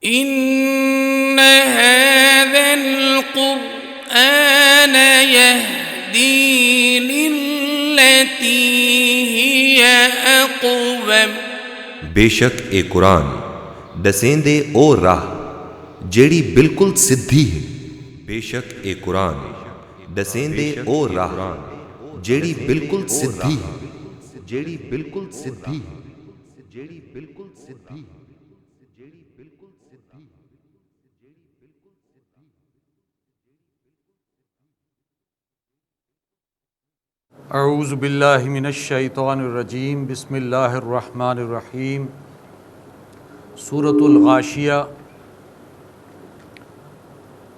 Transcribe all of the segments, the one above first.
إن هذا القرآن يهدي للتي هي أقوم بے شک اے قرآن دسیں دے او راہ جیڑی بالکل سدھی ہے. بے شک اے قرآن دسیں دے او راہ جیڑی بالکل سدھی ہے. جیڑی بالکل سدھی ہے. جیڑی بالکل سدھی ہے. اعوذ باللہ من الشیطان الرجیم. بسم اللہ الرحمن الرحیم. سورۃ الغاشیہ.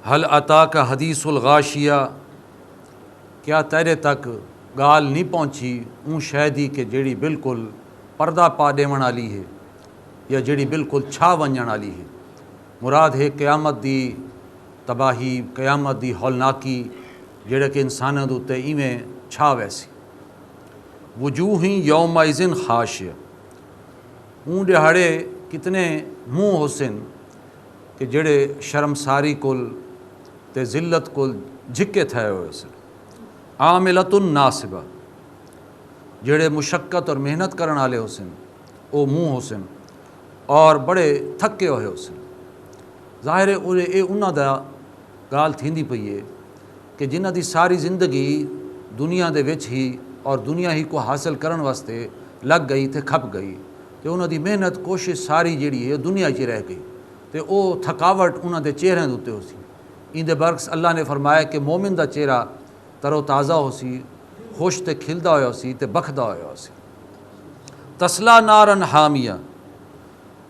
حل اتاک حدیث الغاشیہ، کیا تیرے تک گال نہیں پہنچی اون شے دی کہ جیڑی بالکل پردہ پا ڈیون والی ہے یا جیڑی بالکل چھا ونجن والی ہے. مراد ہے قیامت دی تباہی، قیامت دی ہولناکی جیڑے کہ انساناں دے اُتے ایویں چھا ویسی. وجوہ یومئذ خاشعہ، اون دہاڑے کتنے منہ حسن کہ جڑے شرمساری کل تے ذلت کل جھکے تھے ہوئے سن. عاملۃ ناصبہ، جڑے مشقت اور محنت کرن والے حسن او منہ حسن اور بڑے تھکے ہوئے حسن. ظاہر ہے اے انہاں دا گال تھیندی پئی ہے کہ جنہاں دی ساری زندگی دنیا دے وچ ہی اور دنیا ہی کو حاصل کرن واسطے لگ گئی تے کھپ گئی تے انہاں دی محنت کوشش ساری جیڑی ہے دنیا 'چ رہ گئی تے او تھکاوٹ انہاں دے چہرے دے اُتے ہو سی. این دے برعکس اللہ نے فرمایا کہ مومن دا چہرہ تر و تازہ ہو سی، خوش تے کھلدا ہویا سی تے بکھدا ہویا سی. تسلا نارن حامیہ،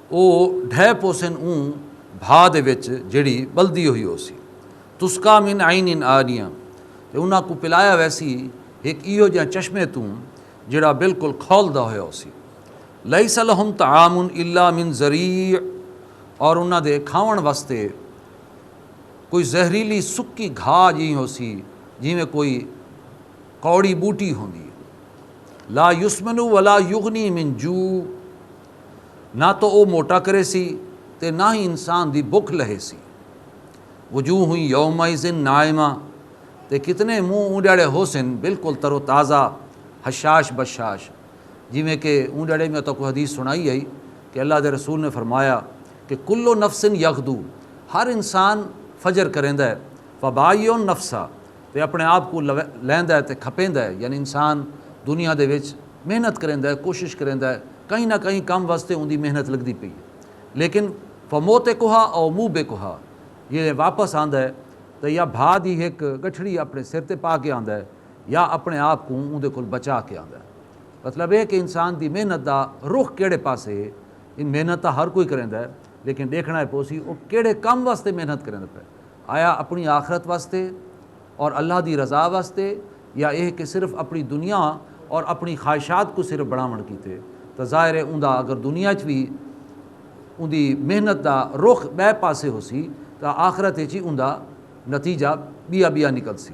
او ڈھیپ حسن اون بھا دے وچ جیڑی بلدی ہوئی ہو سی. تسقا من عین آنیہ، تے انہاں کو پلایا ویسی ایک ایہو جہاں چشمے تو جڑا بالکل کھولدا ہویا ہو سی. لیس لہم طعام الا من ذریع، اور انہاں دے کھاون واسطے کوئی زہریلی سکی گھاہ جی ہو سی جیویں کوئی کوڑی بوٹی ہوندی ہے. لا یسمن ولا یغنی من جوع، نہ تو او موٹا کرے سی تے نہ ہی انسان دی بھوک لہے سی. وجوہ یومئذ ناعمہ، تے کتنے منہ اونڈیاڑے حسن بالکل تر و تازہ حشاش بشاش. جیویں کہ اونڈیاڑے میں تو کوئی حدیث سنائی ہے کہ اللہ دے رسول نے فرمایا کہ کل نفس یغدو، ہر انسان فجر کریندا ہے. فبائع نفسا، تے اپنے آپ کو لیندا ہے تے کھپیندا ہے. یعنی انسان دنیا دے وچ محنت کریندا ہے، کوشش کریندا ہے، کہیں نہ کہیں کم واسطے ان دی محنت لگدی پئی ہے. لیکن فموت کوہا او منہ بے کوہا، یہ واپس آندا ہے تو یا بھا دی ایک گٹھڑی اپنے سر تے پا کے آندا ہے یا اپنے آپ کو اندے کول بچا کے آندا ہے. مطلب یہ کہ انسان دی محنت دا رخ کیڑے پاسے ہے. ان محنت تا ہر کوئی کریندا ہے، لیکن دیکھنا ہے پوسی وہ کیڑے کم واسطے محنت کریندا پے. آیا اپنی آخرت واسطے اور اللہ دی رضا واسطے، یا یہ کہ صرف اپنی دنیا اور اپنی خواہشات کو صرف بڑھاون کیتے. تو ظاہر ہے اوندا اگر دنیا چ بھی ان دی محنت دا رخ بے پاسے ہو سی تو آخرت چ اوندا نتیجہ بیا نکل سی.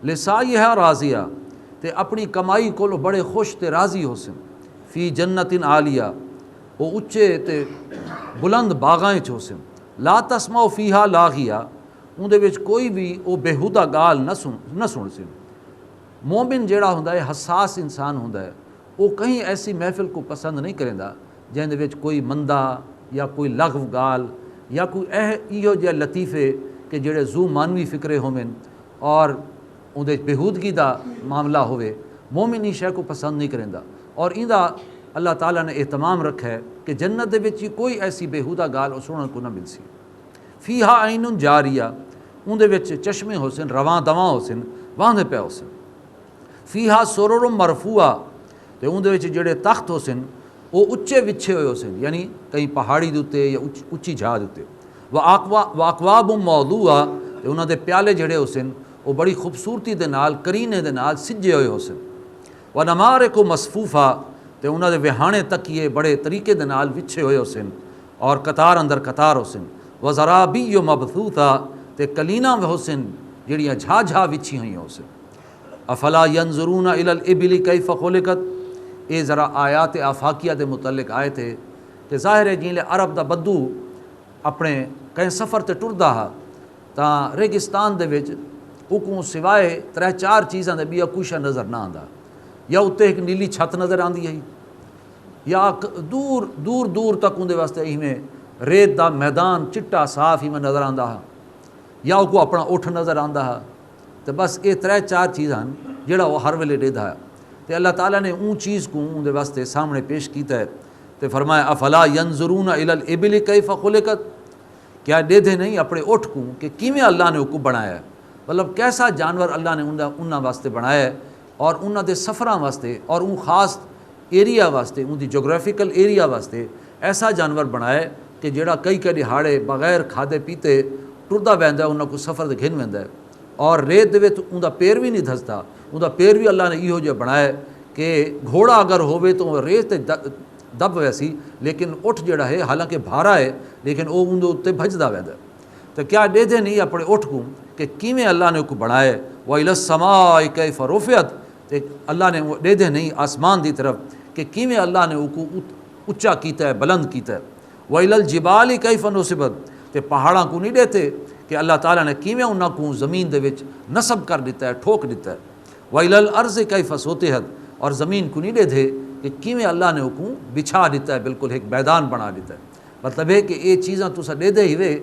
لسائیہ راضیہ، تے اپنی کمائی کو بڑے خوش تے راضی ہو سن. فی جنت عالیہ، وہ اچے تے بلند باغاں چ ہو سن. لا تسمع فیہا لاغیہ، اندے وچ کوئی بھی وہ بےہودہ گال نہ سن سن. مومن جیڑا ہوندا ہے حساس انسان ہوندا ہے، وہ کہیں ایسی محفل کو پسند نہیں کریندا جہاں دے وچ کوئی مندہ یا کوئی لغو گال یا کوئی ایہو جہے لطیفے کہ جڑے زو مانوی فکرے ہومن اور اندے بےہودگی دا معاملہ ہوئے. مومن ہی شے کو پسند نہیں کریندا. اور ایندا اللہ تعالیٰ نے اہتمام رکھا ہے کہ جنت دے وچ کوئی ایسی بےہودہ گال سنن کو نہ مل سی. فیہا عین جاریہ، اندے وچ چشمے ہو سن رواں دواں ہو سن، واندے پے ہو سن. فیہا سرر مرفوعہ، تے اندے وچ جڑے تخت ہو سن وہ اچے وچھے ہوئے ہو سن، یعنی کہیں پہاڑی دے اُتے یا اچھی جھا دے اُتے. واقواب موضوعہ، تے انہاں دے پیالے جڑے ہو سن وہ بڑی خوبصورتی دے نال کرینے دے نال سجے ہوئے ہو سن. ونمارق مصفوفہ، تے انہاں دے وہانے تکیے بڑے طریقے دے نال وچھے ہوئے ہو سن اور قطار اندر قطار ہو سن. وزرابی مبثوثہ، تے کلینا ہو سن جڑیاں جھا جھا وچھی ہوئی ہو سن. افلا ینظرون الی الابل کیف خلقت، یہ ذرا آیات آفاقیہ دے متعلق آئے تھے کہ ظاہر ہے جیلے عرب دا بدو اپنے کہیں سفر تے ٹردا ہا تاں ریگستان دے وچ اکوں سوائے 3-4 چیزاں دے بیا کچھ نظر نہ آندا، یا اتنے ایک نیلی چھت نظر آندی ہے، یا دور دور دور تک اندے واسطے ایویں ریت دا میدان چٹا صاف ایویں نظر آندا ہا، یا کو اپنا اٹھ نظر آندا ہا۔ تو بس یہ 3-4 چیزاں جڑا وہ ہر ویلے ڈیدھا ہے، تو اللہ تعالیٰ نے اون چیز کو اندے واسطے سامنے پیش کیتا ہے، تو فرمایا افلا ینظرون الی الابل کیف خلقت، کیا ڈیدھے نہیں اپنے اٹھ کو کہ کیویں اللہ نے کو بنایا ہے، مطلب کیسا جانور اللہ نے انہاں واسطے بنایا ہے، اور انہاں دے سفراں واسطے اور ان خاص ایریا واسطے، ان دی جغرافیکل ایریا واسطے ایسا جانور بنایا ہے کہ جڑا کئی دہاڑے بغیر کھادے پیتے ٹردا ویندا ہے، انہاں کو سفر دے گھن ویندا ہے، اور ریت دے وچ اوندا پیر بھی نہیں دھستا، اوندا پیر بھی اللہ نے ایہو جہا بنایا ہے کہ گھوڑا اگر ہوے تو ریت تے دب ویسی، لیکن اٹھ جڑا ہے حالانکہ بھارا ہے لیکن وہ اندے اتنے بھجدا ویندا ہے۔ تو کیا ڈیدھے نہیں اپنے اٹھ کو کہ کیویں اللہ نے کو بنایا ہے، وَإِلَى السَّمَاءِ كَيْفَ رُفِعَتْ، تے اللہ نے ڈیدھے نہیں آسمان دی طرف کہ کیویں اللہ نے کو اچا کیتا ہے، بلند کیتا ہے، وَإِلَى الْجِبَالِ كَيْفَ نُصِبَتْ، تے پہاڑاں کو نہیں دیتے کہ اللہ تعالیٰ نے کیویں انہاں کو زمین دے وچ نصب کر دیتا ہے، ٹھوک دیتا ہے، وَإِلَى الْأَرْضِ كَيْفَ سُطِحَتْ، اور زمین کو نہیں دیتے کہ کیویں اللہ نے کو بچھا دیتا ہے، بالکل ایک میدان بنا دیتا ہے۔ مطلب ہے کہ یہ چیزاں تسا دے دے ہی وے،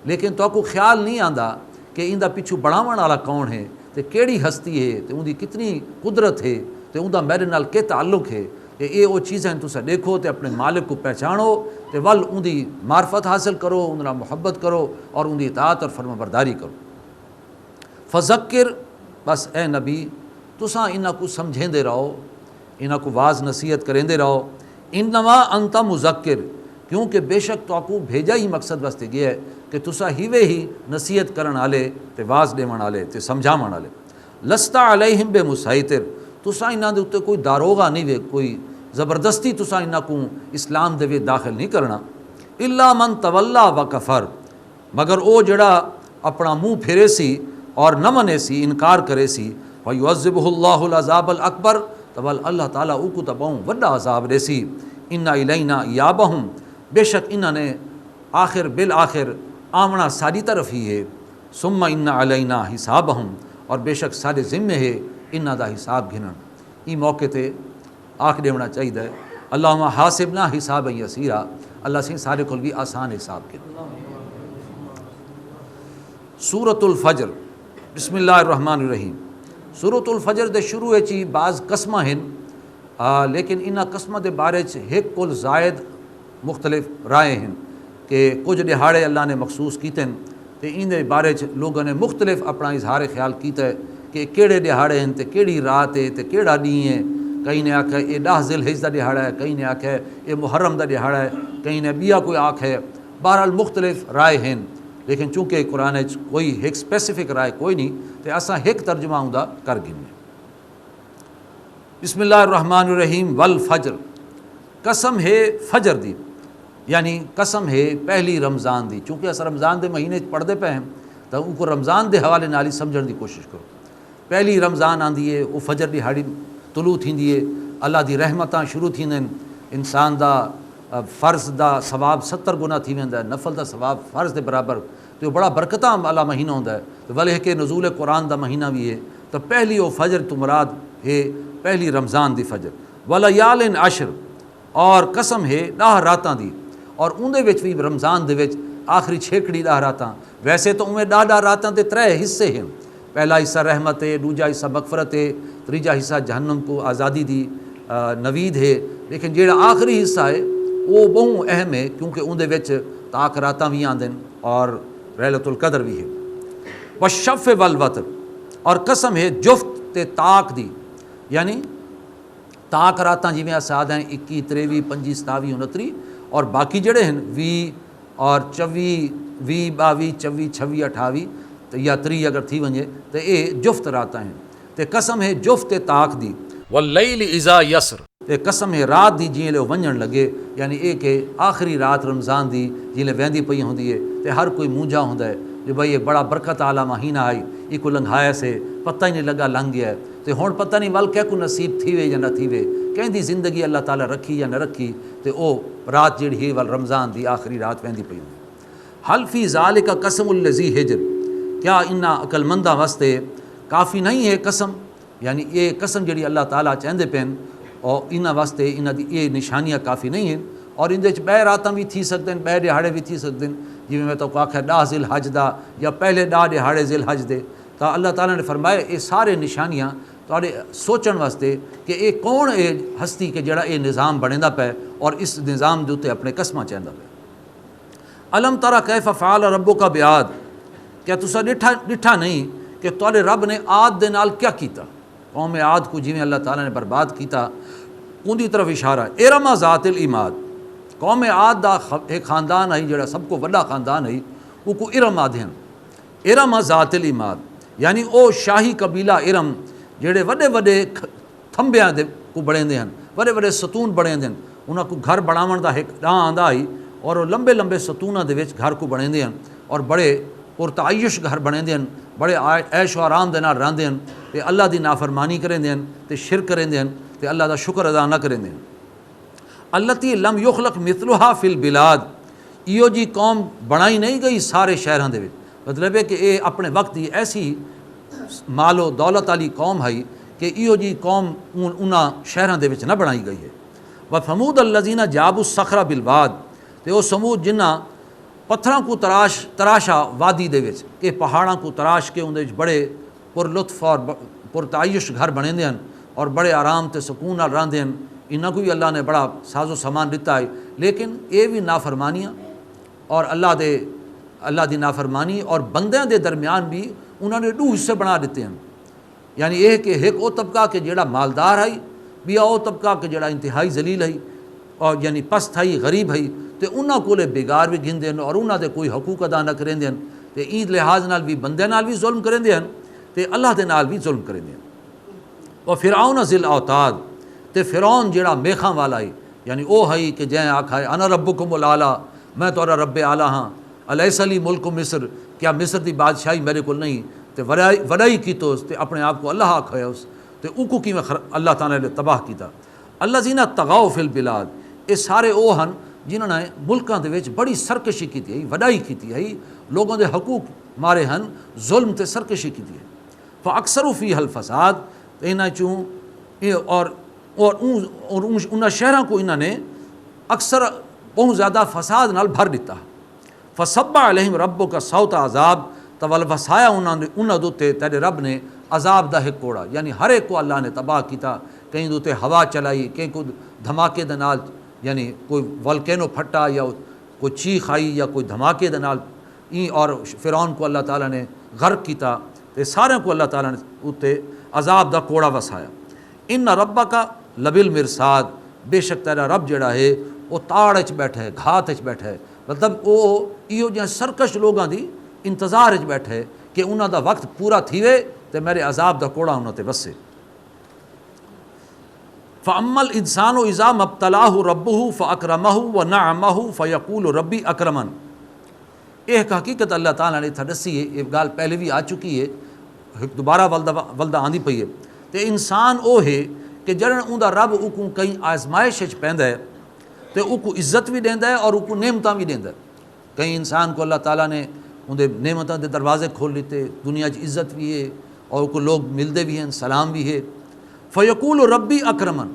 لیکن تو کو خیال نہیں آندا کہ ان دا پیچھو بڑھاون والا کون ہے، تے کیڑی ہستی ہے، تے ان دی کتنی قدرت ہے، تے ان دا میرے نال کے تعلق ہے، تے یہ وہ چیزیں تسا دیکھو تے اپنے مالک کو پہچانو، تے ول ان دی معرفت حاصل کرو، ان نال محبت کرو اور ان دی اطاعت اور فرما برداری کرو۔ فذکر، بس اے نبی تسا انہاں کو سمجھیندے رہو، انہاں کو واز نصیحت کریندے رہو، انما انت مذکر، کیونکہ بے شک تو کو بھیجا ہی مقصد واسطے گیا ہے کہ تسا ہیوے ہی نصیحت کرن والے تے واز دیون والے تے سمجھاون والے، لست علیہم بمسیطر، تسا انہاں دے اوتے کوئی داروغہ نہیں وے، کوئی زبردستی تسا انہاں کو اسلام دے وچ داخل نہیں کرنا، الا من تولا وکفر، مگر او جڑا اپنا منہ پھیرے سی اور نہ منے سی، انکار کرے سی، ویعذبہ اللہ العذاب الاکبر، تو اللہ تعالیٰ او کو تباؤں وڈا عذاب دے سی، ان الینا ایابہم، بے شک انہاں نے آخر بالآخر آمنا ساری طرف ہی ہے، ثم ان علینا حسابہم، اور بے شک سارے ذمے ہے انہاں دا حساب گھنن۔ ای موقع تے آکھ دیونا چاہیے اللہم حاسبنا حسابا یسیرا، اللہ سے سارے کل بھی آسان حساب کے۔ سورۃ الفجر، بسم اللہ الرحمن الرحیم۔ سورۃ الفجر دے شروع چی بعض قسمہ ہیں، لیکن انہاں قسمہ دے بارے ایک کل زائد مختلف رائے ہیں کہ کچھ دہاڑے اللہ نے مخصوص کیتے ہیں، تے ان دے بارے لوگوں نے مختلف اپنا اظہار خیال کیتا ہے کہ کیڑے دہاڑے ہیں تے کیڑی رات ہے تے کیڑا ڈیں ہے، کئی نے آکھا یہ 10 ذی الحجہ دا دہاڑا ہے، کئی نے آکھا یہ محرم دا دہاڑا ہے، کئی نے بیا کوئی آکھ ہے، بہرحال مختلف رائے ہیں، لیکن چونکہ قرآن کوئی ایک اسپیسیفک رائے کوئی نہیں، تو اساں ایک ترجمہ ہوندا کر گنے۔ بسم اللہ الرحمن الرحیم، والفجر، قسم ہے فجر دی، یعنی قسم ہے پہلی رمضان دی، چونکہ اس رمضان دے مہینے پڑھتے پے ہیں تو ان کو رمضان دے حوالے نال ہی سمجھن دی کوشش کرو۔ پہلی رمضان آندی ہے، وہ فجر دی ہاڑی طلوع تھیندی ہے، اللہ دی رحمتاں شروع تھیندن، انسان دا فرض دا ثواب 70 گنا تھی ویندا ہے، نفل دا ثواب فرض دے برابر، تو بڑا برکتاں والا مہینہ ہوندا ہے، تو ولے کہ نزول قرآن دا مہینہ بھی ہے، تو پہلی وہ فجر تو مراد ہے پہلی رمضان دی فجر۔ ولیال عشر، اور قسم ہے 10 راتاں دی، اور اندے وچ بھی رمضان دے وچ آخری چھیکڑی 10 راتاں، ویسے تو انہیں 10 راتاں دے 3 حصے ہیں، پہلا حصہ رحمت ہے، دوجا حصہ مغفرت ہے، تیجا حصہ جہنم کو آزادی دی نوید ہے، لیکن جیڑا آخری حصہ ہے وہ بہت اہم ہے، کیونکہ اندے وچ تاک راتاں بھی آندن اور لیلۃ القدر بھی ہے۔ والشف والوتر، اور قسم ہے جفت تے تاک دی، یعنی تاک راتاں جی میں اساد ہیں 21 23 25 27 29، اور باقی جڑے ہیں 20 اور 24 20 22 24 26 28 یا 30 اگر تھی ونجے تو یہ جفت راتاں ہیں، تے قسم ہے جفت تاک دی۔ واللیل اذا یسر، تے قسم ہے رات دی جی لے ونجن لگے، یعنی یہ کہ آخری رات رمضان دی جی لے ویندی پئی ہوندی ہے، تے ہر کوئی مونجا ہوندا ہے کہ بھئی ایک بڑا برکت والا مہینہ آئی، یہ کو لنگھایا سے پتہ ہی نہیں لگا لنگ گیا ہے، تے ہن پتہ نہیں ول کیا کو نصیب تھی وے یا نہ تھی وے، کہندی زندگی اللہ تعالیٰ رکھی یا نہ رکھی، تے او رات جڑی ہے ول رمضان دی آخری رات ویندی پئی ہوندی۔ حل فی ذالک قسم الذی حجر، کیا انہاں عقل منداں واسطے کافی نہیں ہے قسم، یعنی یہ قسم جڑی اللہ تعالیٰ چاہندے پین اور انہاں واسطے انہاں دی یہ نشانیاں کافی نہیں ہیں، اور اندے وچ بے راتاں بھی تھی سکدے ہیں، بے دہاڑے بھی تھی سکدے ہیں، جویں میں تو آکھیا 10 ذی الحج دا یا پہلے 10 دہاڑے ذی الحج دے، تو اللہ تعالیٰ نے فرمایا یہ سارے نشانیاں تواڈے سوچن واسطے کہ یہ کون ہے ہستی کہ جڑا یہ نظام بنیدا پے اور اس نظام دے اوتے اپنے قسماں چاہندا پے۔ الم ترى کیف فعل ربک بعاد، کیا تسا ڈٹھا نہیں کہ تواڈے رب نے عاد دے نال کیا کیتا، قوم عاد کو جویں اللہ تعالیٰ نے برباد کیتا ان دی طرف اشارہ ہے۔ ارم ذات العماد، قوم عاد دا ایک خاندان ہے جڑا سب کو وڈا خاندان ہے، وہ کو ارم آدھے ہیں۔ ارم ذات العماد یعنی او شاہی قبیلہ ارم جڑے وڈے وڈے تھمبیاں دے کو بڑیندے ہیں، وڈے وڈے ستون بڑیندے ہیں، انہاں کو گھر بناون دا ایک ڈاں آندا ہے اور وہ لمبے لمبے ستوناں دے وچ گھر کو بنیندے ہیں اور بڑے پرتعیش گھر بنیندے ہیں، بڑے عیش و آرام دے نال رہندے ہیں تے اللہ دی نافرمانی کریندے ہیں تے شرک کریندے ہیں تے اللہ دا شکر ادا نہ کریندے ہیں۔ التی لم یخلق مثلھا فی البلاد، ایو جی قوم بنائی نہیں گئی سارے شہراں دے وچ، مطلب ہے کہ اے اپنے وقت دی ایسی مال و دولت والی قوم ہے کہ ایو جی قوم انہاں شہراں دے وچ نہ بنائی گئی ہے۔ وثمود الذین جابوا الصخر بالواد، تے وہ سمود جنہاں پتھراں کو تراشا وادی دے وچ، کہ پہاڑاں کو تراش کے اندے وچ بڑے پر لطف اور پرتعیش گھر بنیندے ہیں اور بڑے آرام تے سکون نال رہندے ہیں، انہاں کو بھی اللہ نے بڑا ساز و سامان دتا ہے، لیکن یہ بھی نافرمانیاں اور اللہ دی نافرمانی اور بندیاں دے درمیان بھی انہوں نے 2 حصے بنا دیتے ہیں، یعنی یہ کہ ایک وہ طبقہ کہ جڑا مالدار ہے، بیا وہ طبقہ کہ جڑا انتہائی ذلیل ہے اور یعنی پست ہے غریب ہے، تے انہاں کولے بگار بھی گھندے ہیں اور انہاں دے کوئی حقوق ادا نہ کریندے ہیں، تے عید لحاظ نال بھی بندے نال بھی ظلم کریندے ہیں تے اللہ دے نال بھی ظلم کریندے ہیں۔ اور فرعون ذی الاوتاد، تے فرعون جڑا میخاں والا ہے، یعنی او ہے کہ جیں آکھا ہے انا ربکم الاعلیٰ، میں تہاڈا رب اعلیٰ ہاں، الیس لی ملک مصر، کیا مصر دی بادشاہی میرے کول نہیں، تے وڈائی کیتو تے اپنے آپ کو اللہ آکھیا اس تے اوکو کیویں اللہ تعالیٰ نے تباہ کیتا۔ الذین طغوا فی البلاد، یہ سارے او ہن جنہوں نے ملکاں دے وچ بڑی سرکشی کیتی ہے، وڈائی کیتی ہے، لوگوں دے حقوق مارے ہن، ظلم تے سرکشی کیتی ہے۔ فاکثروا فیہا الفساد، انہاں چوں اور انہاں شہراں کو انہاں نے اکثر بہت زیادہ فساد نال بھر دیتا۔ فصب علیہم ربک صوت عذاب، تول وسایا انہاں دوتے تیرے رب نے عذاب دا ایک کوڑا، یعنی ہر ایک کو اللہ نے تباہ کیتا، کہیں دوتے ہوا چلائی، کہیں کو دھماکے دے نال یعنی کوئی والکینو پھٹا یا کوئی چیخ آئی یا کوئی دھماکے دے نال اور فرعون کو اللہ تعالیٰ نے غرق کیتا، تے سارے کو اللہ تعالیٰ نے اوتے عذاب دا کوڑا وسایا۔ ان ربک لبالمرصاد، بے شک تیرا رب جڑا ہے وہ تاڑ وچ بیٹھا ہے، گھات وچ بیٹھا ہے، مطلب وہ ایو جہاں سرکش لوگاں دی انتظار وچ بیٹھا ہے کہ انہاں دا وقت پورا تھیوے تے میرے عذاب دا کوڑا انہاں تے وسے۔ فَأَمَّا الْإِنسَانُ إِذَا مَا ابْتَلَاهُ رَبُّهُ فَأَكْرَمَهُ وَنَعَمَهُ فَيَقُولُ رَبِّي أَكْرَمَنِ، ایک حقیقت اللہ تعالیٰ نے دسی ہے، یہ گال پہلے بھی آ چکی ہے، دوبارہ ولدہ آندی پئی ہے، تے انسان او ہے کہ جڑن اوندا رب اوکوں کئی آزمائش وچ پیندا ہے تے اوکوں عزت بھی دیندا ہے اور اوکوں نعمتاں بھی دیندا ہے۔ کئی انسان کو اللہ تعالیٰ نے اندے نعمتاں دے دروازے کھول لیتے، دنیا چ عزت بھی ہے اور اوکوں لوگ ملدے بھی ہیں، سلام بھی ہے۔ فیقول ربی اکرمن،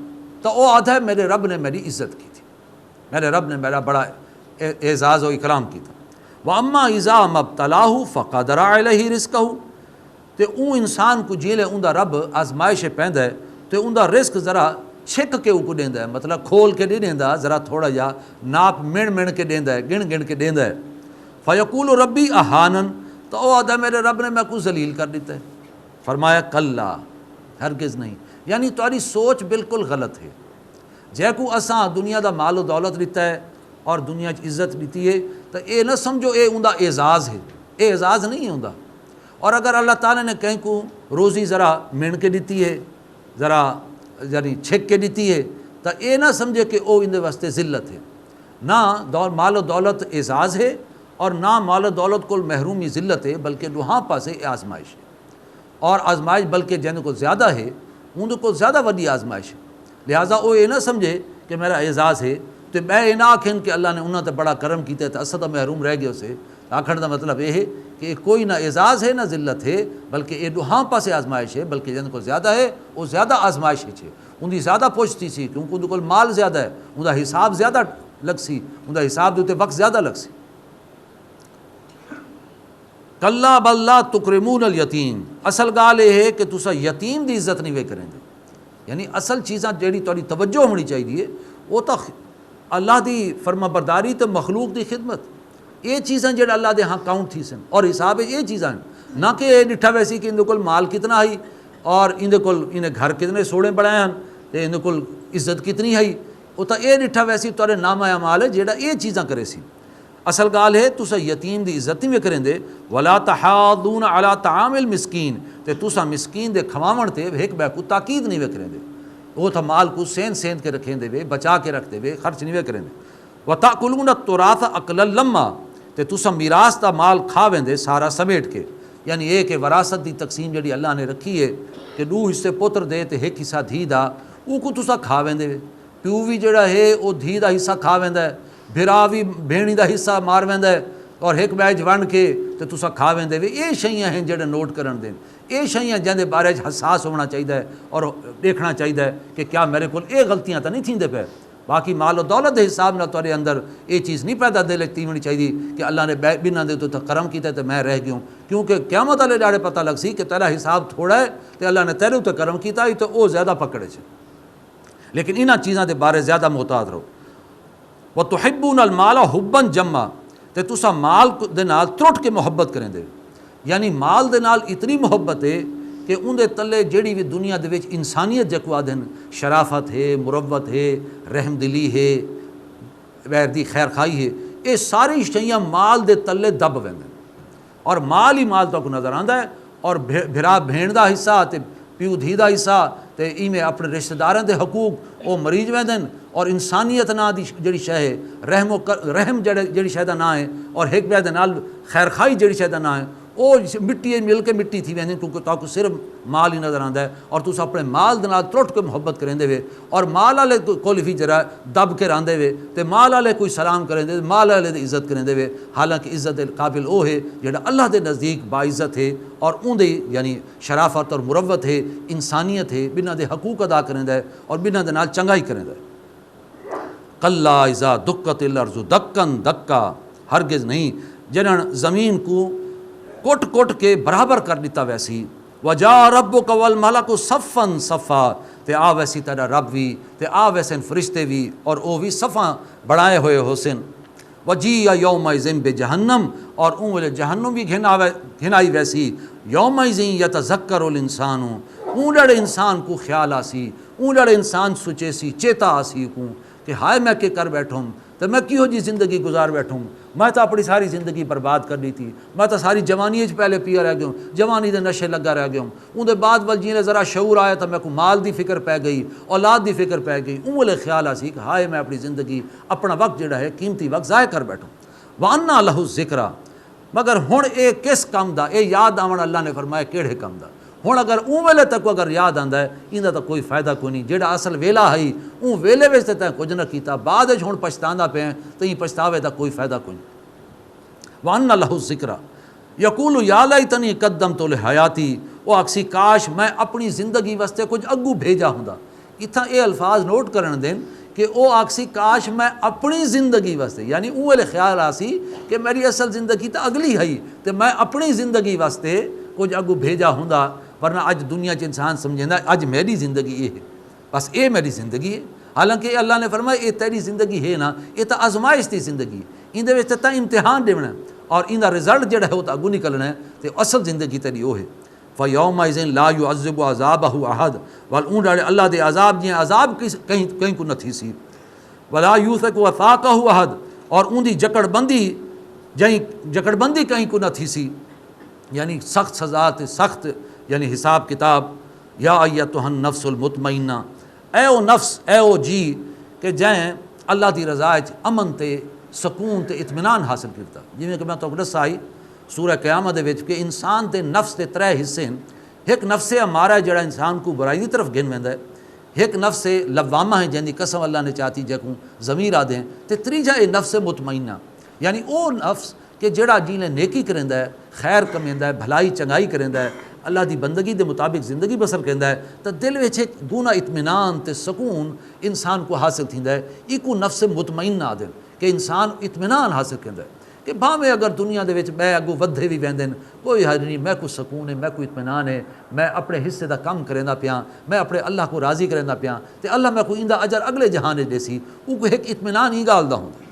تو وہ آدھا ہے میرے رب نے میری عزت کی تھی، میرے رب نے میرا بڑا اعزاز و اکرام کی تھا۔ وَأَمَّا إِذَا مَا ابْتَلَاهُ فَقَدَرَ عَلَيْهِ رِزْقَهُ، تے اون انسان کو جیلے اوندا رب آزمائش پیندا ہے تے اوندا رزق ذرا چھک کے اوکو دیندا ہے، مطلب کھول کے نہیں دیندا، ذرا تھوڑا جا ناپ مڑ کے دیندا ہے، گن کے دیندا ہے۔ فیقول ربی اہانن، تو وہ آدھا میرے رب نے میں کو ذلیل کر دیتا ہے۔ فرمایا کلا، ہرگز نہیں، یعنی تمہاری سوچ بالکل غلط ہے۔ جے کو اساں دنیا دا مال و دولت لیتا ہے اور دنیا چ عزت لیتی ہے تو اے نہ سمجھو اے اوندا اعزاز ہے، اے اعزاز نہیں ہے اوندا۔ اور اگر اللہ تعالیٰ نے کہیں کو روزی ذرا مین کے دیتی ہے، ذرا یعنی چھک کے دیتی ہے، تو اے نہ سمجھے کہ او اندے واسطے ذلت ہے۔ نہ مال و دولت اعزاز ہے اور نہ مال و دولت کو محرومی ذلت ہے، بلکہ دوہاں پاسے آزمائش ہے، اور آزمائش بلکہ جن کو زیادہ ہے ان کو زیادہ وڈی آزمائش ہے۔ لہٰذا وہ یہ نہ سمجھے کہ میرا اعزاز ہے تو میں یہ نہ آکھیں کہ اللہ نے انہوں تے بڑا کرم کیتا ہے تو اسا تو محروم رہ گئے اسے، آکھن دا مطلب یہ ہے کہ کوئی نہ اعزاز ہے نہ ذلت ہے، بلکہ یہ دوہاں پاسے آزمائش ہے، بلکہ جن کو زیادہ ہے وہ زیادہ آزمائش ہے، ان کی زیادہ پوچھتی سی کیونکہ ان کو مال زیادہ ہے، ان کا حساب زیادہ لگ سی، ان کا حساب دے وقت زیادہ لگ سی۔ کلا بل لا تکرمون الیتیم، اصل گال یہ ہے کہ تسا یتیم دی عزت نہیں وے کریں دے، یعنی اصل چیزاں جیڑی تہاڈی توجہ ہونی چاہیے وہ تو اللہ دی فرما برداری تے مخلوق دی خدمت، یہ چیزاں جڑا اللہ دے ہاں کاؤنٹ تھی سن، اور حساب یہ چیزاں نہ کہ یہ ڈٹھا ویسی کہ اندے کول مال کتنا آئی اور اندے کول انہیں گھر کتنے سوڑے بڑھائے ہیں تے اندے کول عزت کتنی آئی، وہ تو یہ ڈٹھا ویسی تورے نامہ اعمال ہے جڑا یہ چیزاں کرے سی۔ اصل گال ہے تسا یتیم دی عزت نہیں کریں دے، ولا تحاضون علی طعام المسکین، تے تسا مسکین دے کھواون تے ایک بے کو تاکید نہیں کریں دے، وہ تھا مال کو سین کے رکھیں دے وے، بچا کے رکھ دے وے، خرچ نہیں کریں دے۔ وتاکلون التراث اکلا لما، تے تسا میراث دا مال کھا ویندے سارا سمیٹ کے، یعنی یہ کہ وراثت دی تقسیم جڑی اللہ نے رکھی ہے کہ 2 حصے پتر دے تے 1 حصہ دھی دا، وہ کو تسا کھا ویندے وے، پیو بھی جڑا ہے وہ دھی دا حصہ کھا ویندا ہے، بھرا بھی بھیڑی دا حصہ مار ویندا ہے، اور ایک بیج ونڈ کے تے تسا کھا ویندے وے۔ یہ شیاں ہیں جڑے نوٹ کرن دین، یہ شیاں جن دے بارے حساس ہونا چاہیے اور دیکھنا چاہیے کہ کیا میرے کو یہ غلطیاں تو نہیں تھیندے پے۔ باقی مال و دولت دے حساب نہ تورے اندر یہ چیز نہیں پیدا دے لگتی ہونی چاہیے کہ اللہ نے بنا دے تو کرم کیتا ہے تو میں رہ گیوں، کیونکہ قیامت والے ڈاڑے پتہ لگ سی کہ تیرا حساب تھوڑا ہے تو اللہ نے تیرے تو کرم کیتا ہی تو وہ زیادہ پکڑے چھے۔ لیکن انہاں چیزاں دے بارے زیادہ محتاط رہو۔ وَتُحِبُّونَ الْمَالَ حُبًّا جَمًّا، تے تسا مال دے نال ترٹ کے محبت کریں دے، یعنی مال دے نال اتنی محبت ہے کہ ان دے تلے جیڑی بھی دنیا دے وچ انسانیت جکوا دن، شرافت ہے، مروت ہے، رحم دلی ہے، غیر دی خیر خائی ہے، یہ ساری شیاں مال دے تلے دب ویندے، اور مال ہی مال تک نظر آندا ہے، اور بھرا بھین دا حصہ تے پیو دھی دا حصہ تے ایویں اپنے رشتہ داراں دے حقوق وہ مریض ویندن، اور انسانیت نا دی جڑی شے ہے، رحم جڑی شے دا نا ہے، اور ایک بے دے نال خیر خائی جڑی شے دا نا ہے، وہ مٹی مل کے مٹی تھی ویندی، کیونکہ تاکہ صرف مال ہی نظر آندا ہے، اور تُس اپنے مال دے نال ترٹ کے محبت کریں دے وے، اور مال والے کول بھی جرا دب کے راندے وے تے مال والے کوئی سلام کریں دے، مال والے دی عزت کریں دے وے، حالانکہ عزت دے قابل وہ ہے جڑا اللہ دے نزدیک باعزت ہے، اور اون دی یعنی شرافت اور مروت ہے، انسانیت ہے، بنا دے حقوق ادا کریں دے اور بنا دے نال چنگائی کریں دے۔ کلا اذا دکت الارض دکن دکا، ہرگز نہیں جنہاں زمین کو کوٹ کوٹ کے برابر کر دیتا ویسی، وجا ربک والملک صفا صفا، تے آ ویسی تیرا رب بھی تے آ ویسے فرشتے بھی، اور او بھی صفاں بڑھائے ہوئے حسن، وجیء یومئذ بجہنم، اور اون ویلے جہنم بھی گھنائی ویسی، یومئذ یتذکر الانسان، اون لڑے انسان کو خیال آسی، اون لڑے انسان سوچے سی چیتا آسی کو کہ ہائے میں کہ کر بیٹھوں تو میں کیوں جی زندگی گزار بیٹھوں، میں تو اپنی ساری زندگی برباد کر لی تھی، میں تو ساری جوانی پہلے پیا رہ گیا ہوں، جوانی دے نشے لگا رہ گیا ہوں، ان دے بعد ول جینے ذرا شعور آیا تو میں کو مال دی فکر پہ گئی، اولاد دی فکر پہ گئی، اون والے خیال آسی کہ ہائے میں اپنی زندگی اپنا وقت جڑا ہے قیمتی وقت ضائع کر بیٹھوں۔ وَأَنَّا لَهُ الذِّكْرَى، مگر ہن اے کس کام دا، اے یاد آون اللہ نے فرمایا کیڑے کام دا، ہن اگر اون ویلے تک اگر یاد آندا ہے ایندا تو کوئی فائدہ کوئی نہیں، جیڑا اصل ویلا ہے اون ویلے وچ تے کچھ نہ کیتا، بعد وچ ہن پچھتاندا پیا تے این پچھتاوے دا کوئی فائدہ کوئی نہیں۔ وَأَنَّا لَهُ الذِّكْرَى یقول یا لیتنی قدمت لحیاتی، وہ اکسی کاش میں اپنی زندگی واسطے کچھ اگو بھیجا ہوندا، اتھاں اے الفاظ نوٹ کرن دین کہ او آکسی کاش میں اپنی زندگی واسطے، یعنی اون ویلے خیال آسی کہ میری اصل زندگی تو اگلی ہے تے میں اپنی زندگی واسطے کچھ اگو بھیجا ہوندا، ورنہ اج دنیا چ انسان سمجھیندا اج میری زندگی یہ ہے، بس اے میری زندگی ہے، حالانکہ اللہ نے فرمایا اے تیری زندگی ہے نا، یہ تو آزمائش دی زندگی ہے، اندے وچ تے امتحان دینا اور ان دا رزلٹ جڑا ہے وہ تو اگوں نکلنا ہے، تے اصل زندگی تیری وہ ہے۔ فَيَوْمَئِذٍ لَا يُعَذِّبُ عَذَابَهُ أَحَدٌ، وَالْاُونْ ڈالے اللہ دے عذاب جی عذاب کہیں کو نہ تھی سی، وَلَا يُوثِقُ وَثَاقَهُ أَحَدٌ، اور اون دی جکڑ بندی کہیں کو نہ تھی سی، یعنی سخت سزا تے سخت یعنی حساب کتاب۔ یا ایتھا النفس المطمئنہ، اے او نفس اے او جی کہ جائیں اللہ دی رضا وچ امن تے سکون تے اطمینان حاصل کرتا، جویں کہ میں تو دسا آئی سورہ قیامت دے وچ کہ انسان تے نفس تے 3 حصے ہیں، ایک نفس امارہ ہے جڑا انسان کو برائی دی طرف گن ویندا ہے، ایک نفس لوامہ ہے جن دی قسم اللہ نے چاہتی جے کو ضمیر آ دیں، تے تیجا اے نفس مطمئنہ، یعنی او نفس کہ جڑا جیلے نیکی کریندا ہے، خیر کمیندا ہے، بھلائی چنگائی کریندا ہے، اللہ دی بندگی دے مطابق زندگی بسر کریندا ہے، تو دل وچ ایک گونا اطمینان تے سکون انسان کو حاصل تھیندا ہے۔ ایکو نفس مطمئنہ آدن کہ انسان اطمینان حاصل کریندا ہے کہ بھاویں اگر دنیا دے وچ میں اگوں ودھے بھی ویندے کوئی حل نہیں، میں کو سکون ہے، میں کو اطمینان ہے، میں اپنے حصے دا کم کریندا پیاں، میں اپنے اللہ کو راضی کریندا پیاں تے اللہ میں کو ایندا اجر اگلے جہان وچ دیسی، او کو ایک اطمینان ہی گال دا ہوندا۔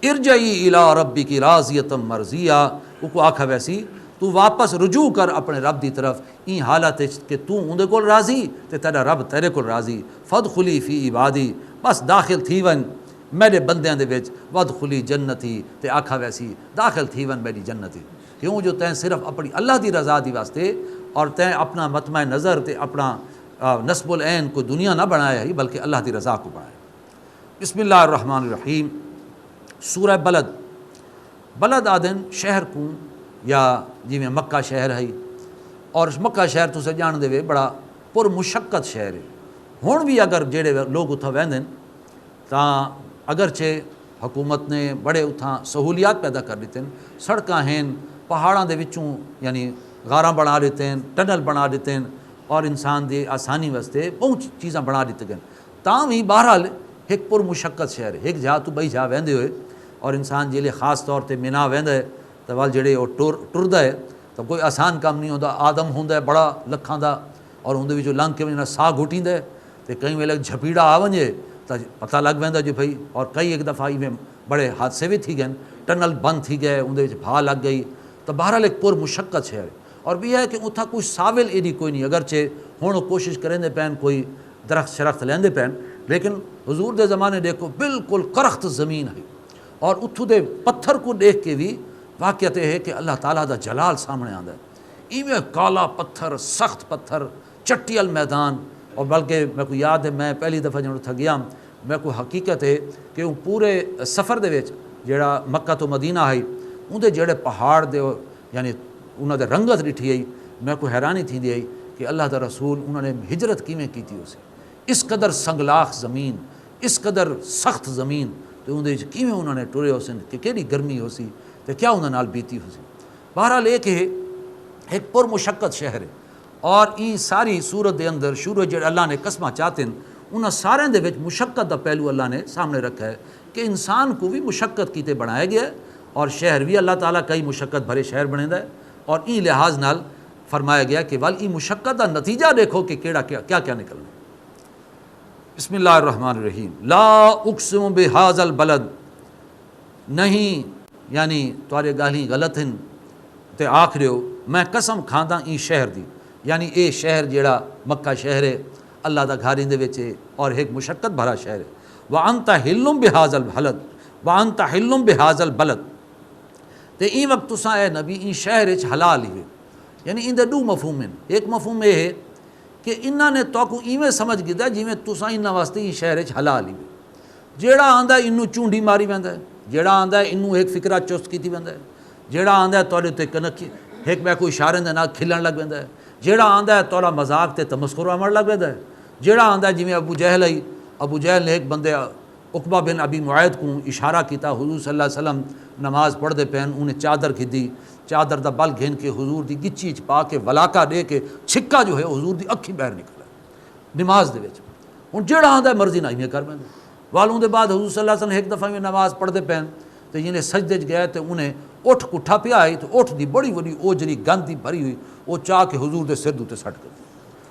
ارجعی الی ربک راضیۃ مرضیہ، او کو آکھا ویسی تو واپس رجوع کر اپنے رب دی طرف این حالت کہ تو اندے کول راضی تے تیرا رب تیرے کول راضی، فادخلی فی عبادی، بس داخل تھی ون میرے بندیاں دے وچ، وادخلی جنتی، تے آکھا ویسی داخل تھی ون میری جنتی۔ کیوں جو تیں صرف اپنی اللہ دی رضا دی واسطے اور تیں اپنا مطمع نظر تے اپنا نصب العین کو دنیا نہ بنایا ہی بلکہ اللہ دی رضا کو بنایا۔ بسم اللہ الرحمن الرحیم۔ سورہ بلد، بلد آدن شہر کو یا جی میں مکہ شہر ہے، اور مکہ شہر تو سے جان دے وے بڑا پر مشقت شہر ہے۔ ہون بھی اگر جڑے لوگ اتھا ویندن تاں اگرچہ حکومت نے بڑے اتھاں سہولیات پیدا کر دیتے ہیں، سڑکاں ہیں، پہاڑاں دے وچوں یعنی غاراں بنا دیتے ہیں، ٹنل بنا دیتے ہیں، اور انسان دی آسانی واسطے بہت چیزاں بنا دیتے گئے، تاں بھی بہرحال ایک پر مشقت شہر ہے۔ ایک جا تو بئی جا ویندے ہوئے اور انسان جیلے خاص طور تے مینا ویندا ہے تو وال جڑے وہ ٹردا ہے تو کوئی آسان کام نہیں ہوتا، آدم ہوندا ہے بڑا لکھاں دا، اور اندے وچوں لنگھ کے وجہ ساہ گھٹیندا ہے تے کئی ویلے جھپیڑا آ ونجے تو پتہ لگ ویندا جو بھئی، اور کئی ایک دفعہ میں بڑے حادثے بھی تھی گئے، ٹنل بند تھی گئے، اندے وچ بھا لگ گئی، تو بہرحال ایک پر مشقت شہر ہے۔ اور بھی ہے کہ اتھا کوئی ساول ایڈی کوئی نہیں، اگرچہ ہن کوشش کریں دے پین کوئی درخت شرخت لیندے پین، لیکن حضور دے زمانے دیکھو بالکل کرخت زمین ہے، اور اتھو دے پتھر کو دیکھ کے بھی واقعت ہے کہ اللہ تعالیٰ دا جلال سامنے آندا ہے۔ ایویں کالا پتھر، سخت پتھر، چٹیل میدان، اور بلکہ میں کو یاد ہے میں پہلی دفعہ جب اتھا گیا میں کو حقیقت ہے کہ وہ پورے سفر دے وچ جڑا مکہ تو مدینہ ہے اندے جڑے پہاڑ دے یعنی انہاں دے رنگت ڈٹھی آئی، میں کو حیرانی تھیندی آئی کہ اللہ دا رسول انہوں نے ہجرت کیویں کیتی اسی، اس قدر سنگلاخ زمین، اس قدر سخت زمین، تو اندے کیویں انہوں نے ٹرے ہو سن کہ کیڑی گرمی ہو سی تو کیا انہوں نال بیتی ہو سی۔ بہرحال ایک پر مشقت شہر ہے، اور این ساری صورت دے اندر شروع جڑے اللہ نے قسمہ چاہتے ہیں انہاں سارے دے وچ مشقت دا پہلو اللہ نے سامنے رکھا ہے کہ انسان کو بھی مشقت کیتے بنایا گیا ہے، اور شہر بھی اللہ تعالیٰ کئی مشقت بھرے شہر بنیندا ہے، اور این لحاظ نال فرمایا گیا کہ ول ای مشقت دا نتیجہ دیکھو کہ کیڑا کیا نکلنا۔ بسم اللہ الرحمن الرحیم۔ لا اقسم بہذا البلد، نہیں یعنی تارے گالی غلط ہیں تے آکھ رہے ہو میں قسم کھاندا این شہر دی، یعنی اے شہر جیڑا مکہ شہر ہے اللہ دا گھر دے وچ ہے اور ایک مشقت بھرا شہر ہے۔ وانت حلم بہذا البلد، وانت حلم بہذا البلد، تے این وقت تساں اے نبی این شہر وچ حلال ہی، یعنی ان دے دو مفہوم ہیں۔ ایک مفہوم یہ ہے کہ انہاں نے تو کو ایویں سمجھ گیا جویں تساں انہاں واسطے این شہر وچ حلال ہی، جیڑا آندا اینو چونڈی ماری ویندا ہے، جیڑا آندا اینو ایک فکرہ چست کیتی ویندا ہے، جیڑا آندا تواڈے تے کنک ایک میں کوئی اشارے دے نال کھلن لگ ویندا ہے، جیڑا آندا ہے تواڈا مذاق تے تمسخر عمل لگ ویندا ہے، جیڑا آندا جویں ابو جہل ہے، ابو جہل نے ایک بندے عقبہ بن ابی معیط کو اشارہ کیتا، حضور صلی اللہ علیہ وسلم نماز پڑھ دے پین انہیں چادر کھدی، چادر دا بل گھن کے حضور دی گچی چ پا کے ولاکا دے کے چھکا جو ہے حضور دی اکھی باہر نکلا نماز دے وچ۔ ہن جیڑا آندا مرضی نہ ایویں کر ویندا، والوں دے بعد حضور صلی اللہ علیہ وسلم ایک دفعہ میں نماز پڑھ دے پین تے جنے سجدے وچ گئے تے انہیں اٹھ کٹھا پیا آئی تو اٹھ دی بڑی بڑی اوجری گندی بھری ہوئی وہ چاہ کے حضور دے سر دوتے سٹ کر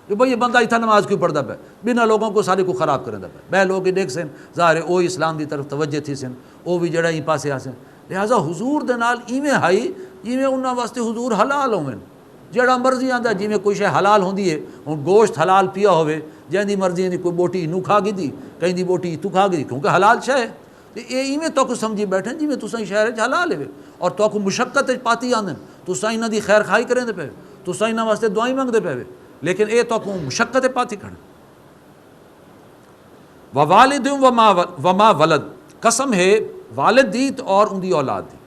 جو بھئی یہ بندہ اتنا نماز کیوں پڑھدا پہ بنا لوگوں کو سارے کو خراب کرندا پہ، بہ لوگ دیکھ سن ظاہر ہے او اسلام دی طرف توجہ تھی سن، او بھی جڑا ہی پاسے آ سن، لہٰذا حضور دے نال ایویں ہائی جویں انہاں واسطے حضور حلال ہوون، جڑا مرضی آندا جویں کوئی شے حلال ہوندی ہے، ہن گوشت حلال پیا ہوے جہندی مرضی دی کوئی بوٹی نو کھا گئی کہیں دی بوٹی تو کھا گئی کیونکہ حلال شے ہے، تے اے ایویں تو کو سمجھی بیٹھے جویں تساں شہر وچ حلال ہے اور تو کو مشقت پاتی آندن، تساں انہاں دی خیر خائی کریں دے پے، تساں انہاں واسطے دعائیں منگدے پے، لیکن اے تو کو مشقت پاتی کھڑ۔ ووالد وما ولد، قسم ہے والد دی اور ان دی اولاد دی۔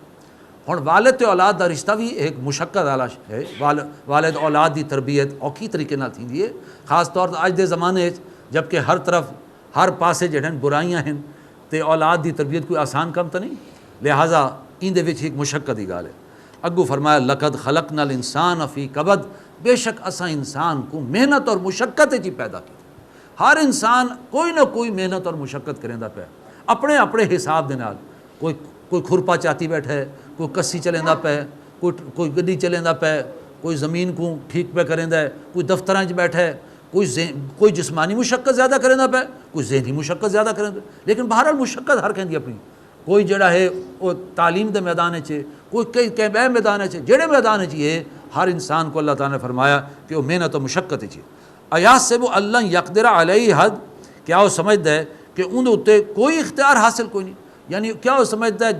ہن والد تے اولاد دا رشتہ بھی ایک مشقت والا ہے، والد اولاد دی تربیت اوکھی طریقے نال تھیندی ہے، خاص طور تے اج دے زمانے جب کہ ہر طرف ہر پاسے جڑے برائیاں ہیں تے اولاد دی تربیت کوئی آسان کم تو نہیں، لہٰذا ایندے وچ ایک مشقت دی گال ہے. اگو فرمایا لقد خلقنا الانسان فی کبد، بے شک اساں انسان کو محنت اور مشقت وچ ہی پیدا کیا. ہر انسان کوئی نہ کوئی محنت اور مشقت کریندا پیا اپنے اپنے حساب دے نال. کوئی کھرپا چاتی بیٹھا ہے، کوئی کسی چلیندا پیا، کوئی گڈی چلیندا پیا، کوئی زمین کو ٹھیک پہ کریندا ہے، کوئی دفتراں وچ بیٹھا ہے، کوئی جسمانی مشقت زیادہ کریندا پیا، کوئی ذہنی مشقت زیادہ کریندا. لیکن بہرحال مشقت ہر کہندی اپنی. کوئی جڑا ہے وہ تعلیم دے میدان وچ، کوئی کئی بے میدان وچ، جڑے میدان وچ ہے ہر انسان کو اللہ تعالیٰ نے فرمایا کہ وہ محنت و مشقت وچ. ایحسب اللہ یقدر علیہ حد، کیا وہ سمجھدا ہے کہ اندے اتنے کوئی اختیار حاصل کوئی نہیں. یعنی کیا وہ سمجھدا ہے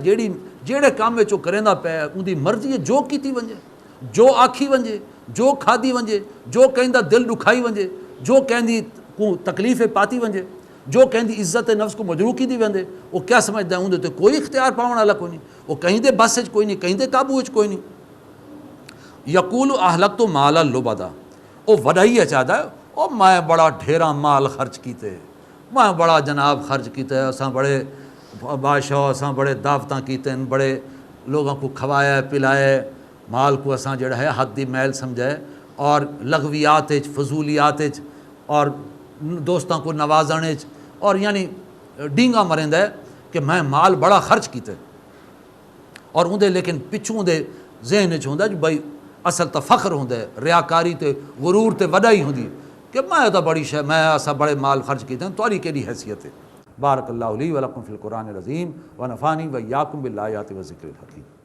جیڑے کام وچ وہ کریندا پیا اندی مرضی ہے، جو کیتی ونجے، جو آکھی ونجے، جو کھادی ونجے، جو کہندا دل دکھائی ونجے، جو کہندی کو تکلیف پاتی ونجے، جو کہندی عزت نفس کو مجروح کی دی وندے، وہ کیا سمجھدا ہے اندے تے کوئی اختیار پاون والا کوئی نہیں. وہ کہیں دے بس وچ کوئی نہیں، کہیں دے قابو وچ کوئی نہیں. یقول اہلکت مالا لبدا، وہ وڈائی چاہتا ہے او میں بڑا ڈھیرا مال خرچ کیتے، میں بڑا جناب خرچ کیتے، اساں بڑے بادشاہ، اساں بڑے دعوتاں کیتے، بڑے لوگوں کو کھوایا پلایا، مال کو اساں جڑا ہے حد دی میل سمجھائے اور لغویات فضولیات اور دوستاں کو نوازن اور یعنی ڈینگا مریندا ہے کہ میں مال بڑا خرچ کیتے. اور اندے لیکن پچھوں دے ذہن وچ ہوندا جو بھائی اصل تا فخر ہوندا ہے، ریاکاری تے غرور تے وڈائی ہوندی کہ میں تا بڑی شے، میں اسا بڑے مال خرچ کیتے ہیں، تہاڈی کیڑی حیثیت ہے. بارک اللہ لی ولکم فی القرآن العظیم ونفعنی وایاکم بالآیات والذکر الحکیم.